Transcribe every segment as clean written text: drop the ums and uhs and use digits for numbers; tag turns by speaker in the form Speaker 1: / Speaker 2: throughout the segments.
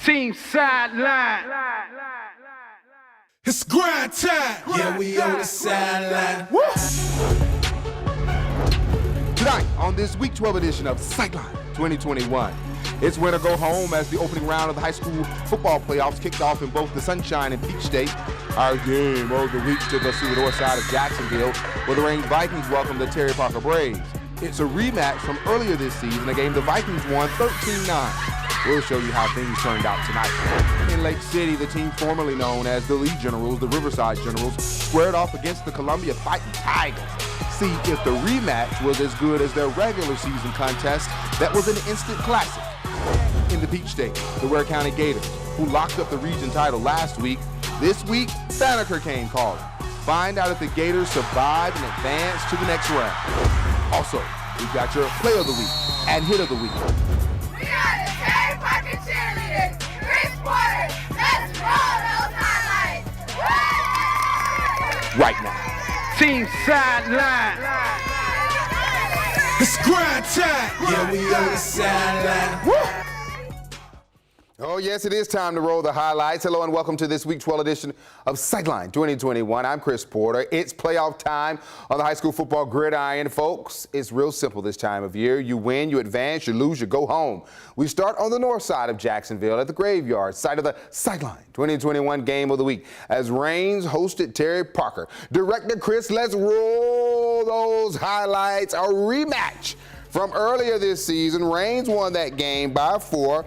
Speaker 1: Team Sideline.
Speaker 2: It's grind time. Yeah, we on the sideline.
Speaker 3: Tonight, on this Week 12 edition of Sideline 2021, it's win or go home as the opening round of the high school football playoffs kicked off in both the Sunshine and Peach State. Our game of the week took us to the north side of Jacksonville, where the Range Vikings welcomed the Terry Parker Braves. It's a rematch from earlier this season, a game the Vikings won 13-9. We'll show you how things turned out tonight. In Lake City, the team formerly known as the Lee Generals, the Riverside Generals, squared off against the Columbia Fighting Tigers. See if the rematch was as good as their regular season contest that was an instant classic. In the Peach State, the Ware County Gators, who locked up the region title last week, this week, Banneker came calling. Find out if the Gators survive and advance to the next round. Also, we've got your Play of the Week and Hit of the Week.
Speaker 4: We are the Terry Parker Cheerleaders. Chris Porter, let's roll those highlights.
Speaker 3: Right now.
Speaker 1: Team Sideline.
Speaker 2: It's grind time. Yeah, we on the sideline.
Speaker 3: Oh, yes, it is time to roll the highlights. Hello and welcome to this Week 12 edition of Sideline 2021. I'm Chris Porter. It's playoff time on the high school football gridiron, folks. It's real simple this time of year. You win, you advance, you lose, you go home. We start on the north side of Jacksonville at the Graveyard, site of the Sideline 2021 Game of the Week, as Raines hosted Terry Parker. Director Chris, let's roll those highlights. A rematch from earlier this season. Raines won that game by 4.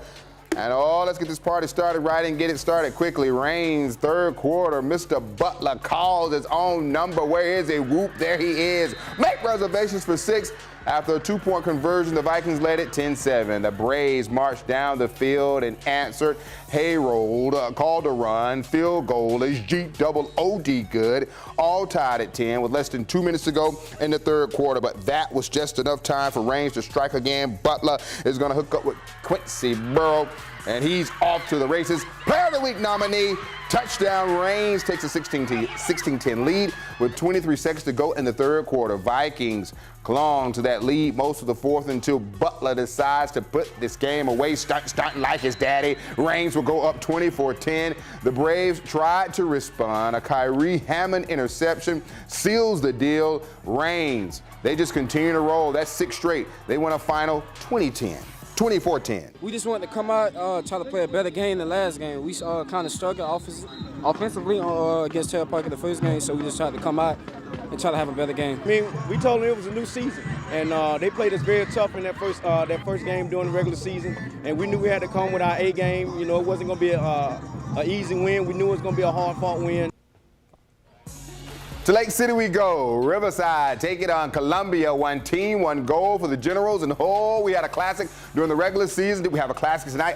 Speaker 3: And let's get this party started right and get it started quickly. Raines, third quarter, Mr. Butler calls his own number. Where is he? Whoop, there he is. Make reservations for 6. After a 2-point conversion, the Vikings led it 10-7. The Braves marched down the field and answered. Hayrold called a run. Field goal is G-double-O-D good. All tied at 10 with less than 2 minutes to go in the third quarter. But that was just enough time for Raines to strike again. Butler is going to hook up with Quincy Burrow, and he's off to the races. Player of the Week nominee, touchdown. Raines takes a 16-10 lead with 23 seconds to go in the third quarter. Vikings clung to that lead most of the fourth until Butler decides to put this game away, starting like his daddy. Raines will go up 24-10. The Braves tried to respond. A Kyrie Hammond interception seals the deal. Raines, they just continue to roll. That's 6 straight. They win a final 24-10.
Speaker 5: We just wanted to come out, try to play a better game than last game. We kind of struggled offensively against Terry Parker the first game, so we just tried to come out and try to have a better game.
Speaker 6: I mean, we told them it was a new season, and they played us very tough in that first game during the regular season, and we knew we had to come with our A game. You know, it wasn't going to be an easy win. We knew it was going to be a hard-fought win.
Speaker 3: To Lake City we go. Riverside take it on Columbia. 1 team, 1 goal for the Generals. And we had a classic during the regular season. Did we have a classic tonight?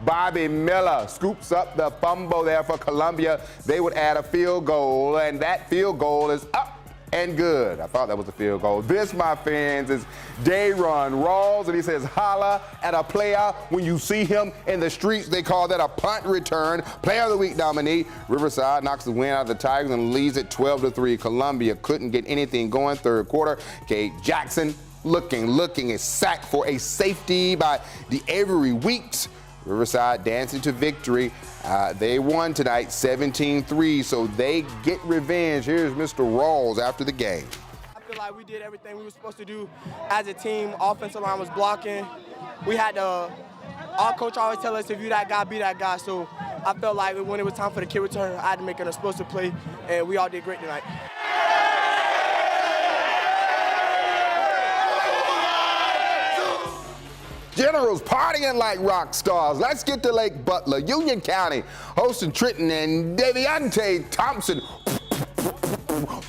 Speaker 3: Bobby Miller scoops up the fumble there for Columbia. They would add a field goal, and that field goal is up and good. I thought that was a field goal. This, my friends, is Dayron Rawls, and he says, holla at a player when you see him in the streets. They call that a punt return. Player of the Week nominee. Riverside knocks the win out of the Tigers and leads it 12-3. Columbia couldn't get anything going third quarter. Kate Jackson looking is sacked for a safety by Avery Weeks. Riverside dancing to victory. They won tonight 17-3, so they get revenge. Here's Mr. Rawls after the game.
Speaker 7: I feel like we did everything we were supposed to do as a team. Offensive line was blocking. We had our coach always tell us, if you that guy, be that guy. So I felt like when it was time for the kick return, I had to make an explosive play, and we all did great tonight.
Speaker 3: Generals partying like rock stars. Let's get to Lake Butler. Union County hosting Trenton, and Deviante Thompson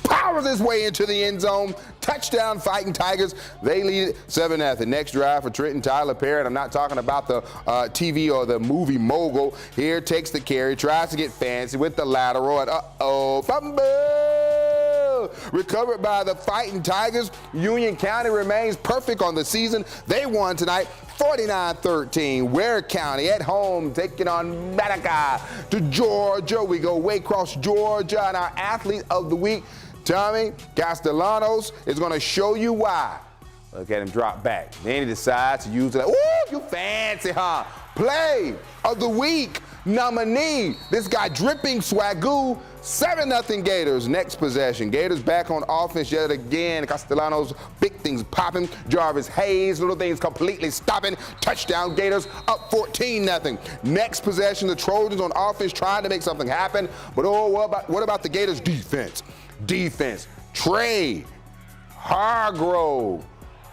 Speaker 3: powers his way into the end zone. Touchdown, Fighting Tigers. They lead it 7-0. Next drive for Trenton, Tyler Perry. I'm not talking about the TV or the movie mogul. Here takes the carry, tries to get fancy with the lateral, and fumble! Recovered by the Fighting Tigers. Union County remains perfect on the season. They won tonight 49-13. Ware County at home taking on Mariana to Georgia. We go Waycross, Georgia, and our athlete of the week, Tommy Castellanos, is going to show you why. Look at him drop back. Then he decides to use it. Ooh, you fancy, huh? Play of the week nominee. This guy dripping swagoo. 7-0 Gators. Next possession. Gators back on offense yet again. Castellanos, big things popping. Jarvis Hayes, little things completely stopping. Touchdown Gators up 14-0. Next possession, the Trojans on offense trying to make something happen. But oh, what about the Gators defense? Trey Hargrove.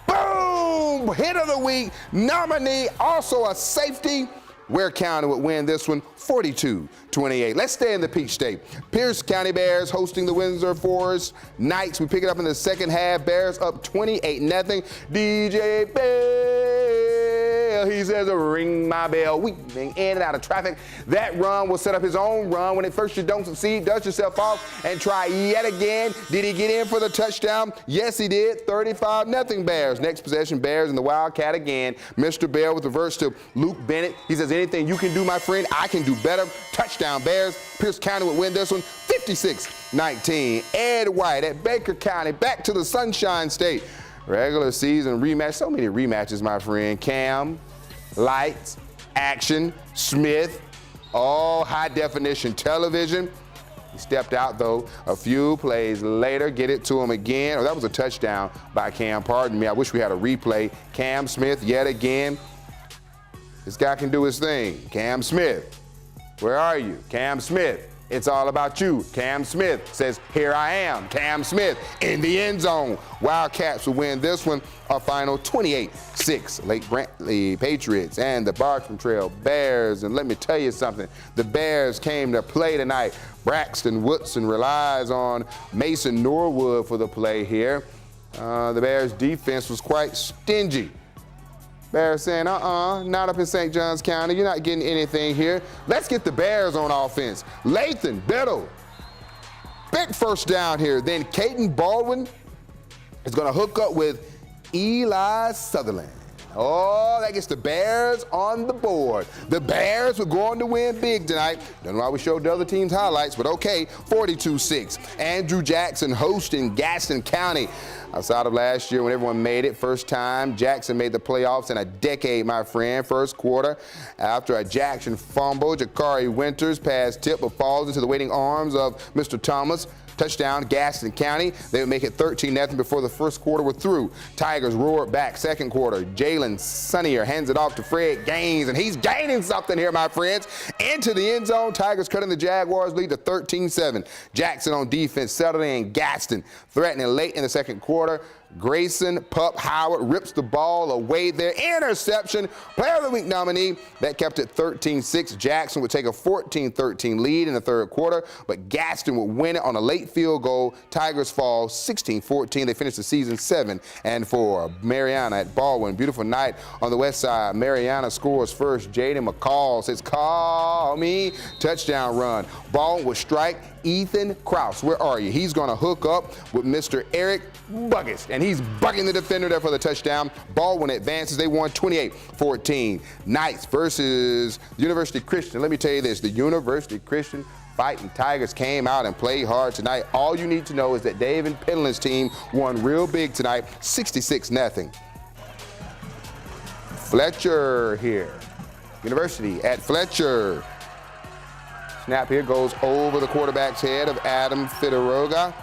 Speaker 3: Boom! Hit of the week nominee, also a safety. Ware County would win this one 42-28. Let's stay in the Peach State. Pierce County Bears hosting the Windsor Forest Knights. We pick it up in the second half. Bears up 28-0. DJ Bell, he says, ring my bell. Weaving in and out of traffic. That run will set up his own run. When at first you don't succeed, dust yourself off and try yet again. Did he get in for the touchdown? Yes, he did. 35-0 Bears. Next possession, Bears and the Wildcat again. Mr. Bell with reverse to Luke Bennett. He says, anything you can do, my friend, I can do better. Touchdown Bears. Pierce County would win this one 56-19. Ed White at Baker County back to the Sunshine State. Regular season rematch. So many rematches, my friend. Cam, Lights, Action, Smith, all high definition television. He stepped out though a few plays later. Get it to him again. Oh, that was a touchdown by Cam. Pardon me. I wish we had a replay. Cam Smith yet again. This guy can do his thing. Cam Smith. Where are you? Cam Smith. It's all about you. Cam Smith says, here I am. Cam Smith in the end zone. Wildcats will win this one, a final 28-6. Lake Brantley Patriots and the Bartram Trail Bears. And let me tell you something. The Bears came to play tonight. Braxton Woodson relies on Mason Norwood for the play here. The Bears defense was quite stingy. Bears saying, not up in St. Johns County. You're not getting anything here. Let's get the Bears on offense. Lathan Biddle. Big first down here. Then Caden Baldwin is going to hook up with Eli Sutherland. Oh, that gets the Bears on the board. The Bears were going to win big tonight. Don't know why we showed the other team's highlights, but okay, 42-6. Andrew Jackson hosting Gaston County. Outside of last year when everyone made it, first time Jackson made the playoffs in a decade, my friend. First quarter, after a Jackson fumble, Jakari Winters pass tip but falls into the waiting arms of Mr. Thomas. Touchdown, Gaston County. They would make it 13-0 before the first quarter were through. Tigers roared back second quarter. Jalen Sunnier hands it off to Fred Gaines, and he's gaining something here, my friends. Into the end zone, Tigers cutting the Jaguars lead to 13-7. Jackson on defense, settled in Gaston, threatening late in the second quarter. Grayson Pup Howard rips the ball away there. Interception. Player of the Week nominee. That kept it 13-6. Jackson would take a 14-13 lead in the third quarter, but Gaston would win it on a late field goal. Tigers fall 16-14. They finish the season 7-4. Mariana at Baldwin. Beautiful night on the west side. Mariana scores first. Jaden McCall says, call me. Touchdown run. Baldwin will strike Ethan Kraus. Where are you? He's going to hook up with Mr. Eric Buggis, and he's bugging the defender there for the touchdown. Baldwin advances. They won 28-14. Knights versus University Christian. Let me tell you this. The University Christian Fighting Tigers came out and played hard tonight. All you need to know is that David Penland's team won real big tonight, 66-0. Fletcher here. University at Fletcher. Snap here goes over the quarterback's head of Adam Figueroa.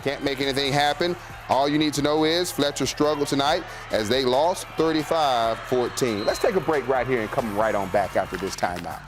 Speaker 3: Can't make anything happen. All you need to know is Fletcher struggled tonight as they lost 35-14. Let's take a break right here and come right on back after this timeout.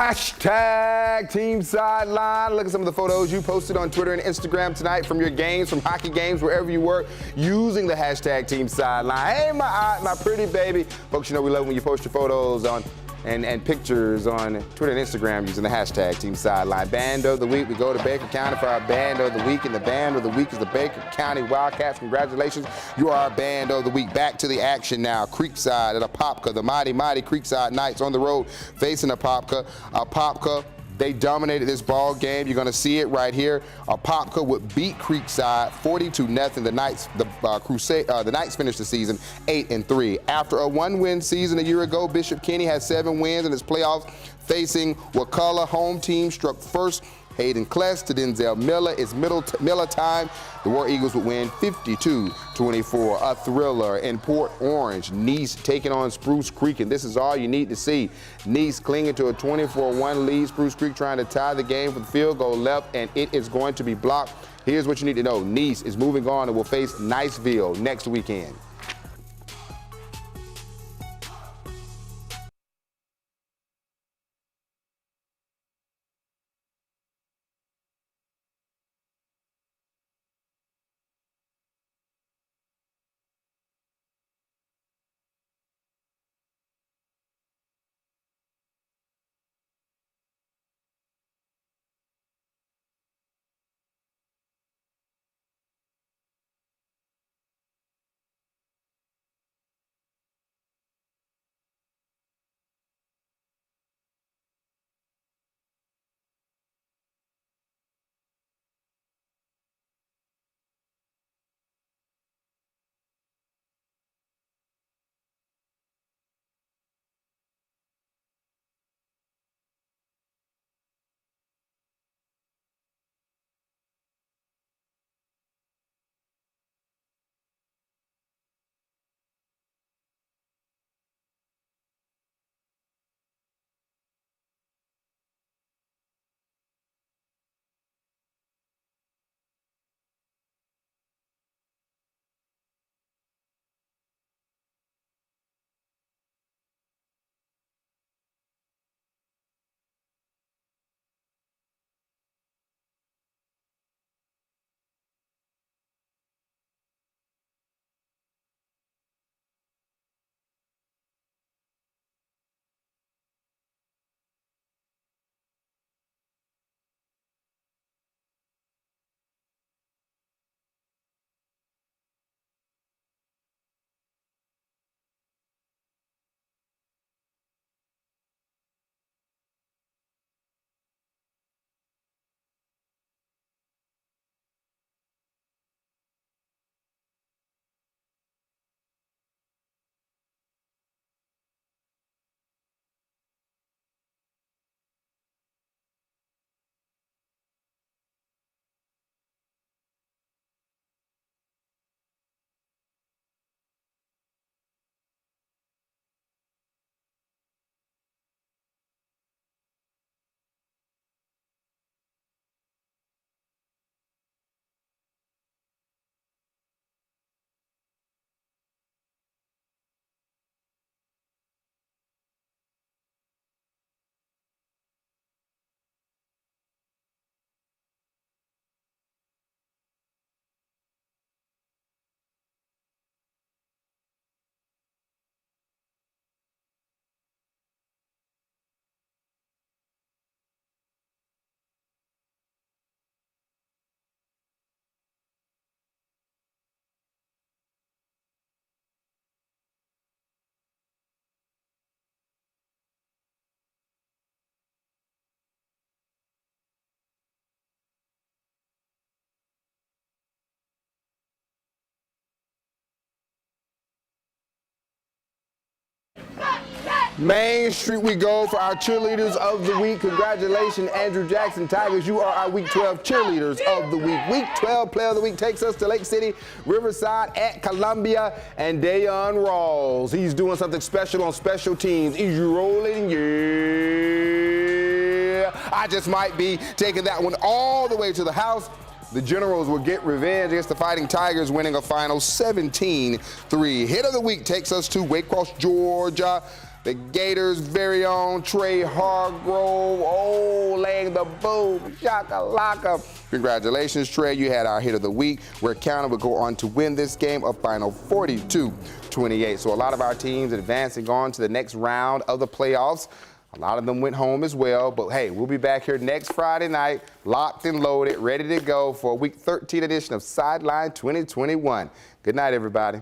Speaker 3: Hashtag Team Sideline. Look at some of the photos you posted on Twitter and Instagram tonight from your games, from hockey games, wherever you were, using the hashtag Team Sideline. Hey, my pretty baby. Folks, you know we love when you post your photos on and pictures on Twitter and Instagram using the hashtag Team Sideline. Band of the Week, we go to Baker County for our Band of the Week, and the Band of the Week is the Baker County Wildcats. Congratulations, you are our Band of the Week. Back to the action now. Creekside at Apopka, the mighty Creekside Knights on the road facing Apopka. Apopka, they dominated this ball game. You're going to see it right here. Apopka would beat Creekside 42-0. The Knights, the Knights finished the season 8-3. After a one-win season a year ago, Bishop Kenny has 7 wins in his playoffs facing Wakulla. Home team struck first. Hayden Kless to Denzel Miller. It's Miller time. The War Eagles would win 52-24. A thriller in Port Orange. Nice taking on Spruce Creek, and this is all you need to see. Nice clinging to a 24-1 lead. Spruce Creek trying to tie the game with the field goal left, and it is going to be blocked. Here's what you need to know. Nice is moving on and will face Niceville next weekend. Main Street we go for our cheerleaders of the week. Congratulations, Andrew Jackson Tigers. You are our Week 12 cheerleaders of the week. Week 12 player of the week takes us to Lake City, Riverside at Columbia, and Dayon Rawls. He's doing something special on special teams. Is you rolling? Yeah. I just might be taking that one all the way to the house. The Generals will get revenge against the Fighting Tigers, winning a final 17-3. Hit of the week takes us to Waycross, Georgia. The Gators' very own Trey Hargrove, laying the boom, shaka-laka. Congratulations, Trey. You had our hit of the week. Where County would go on to win this game, a final 42-28. So a lot of our teams advancing on to the next round of the playoffs. A lot of them went home as well. But, hey, we'll be back here next Friday night, locked and loaded, ready to go for a Week 13 edition of Sideline 2021. Good night, everybody.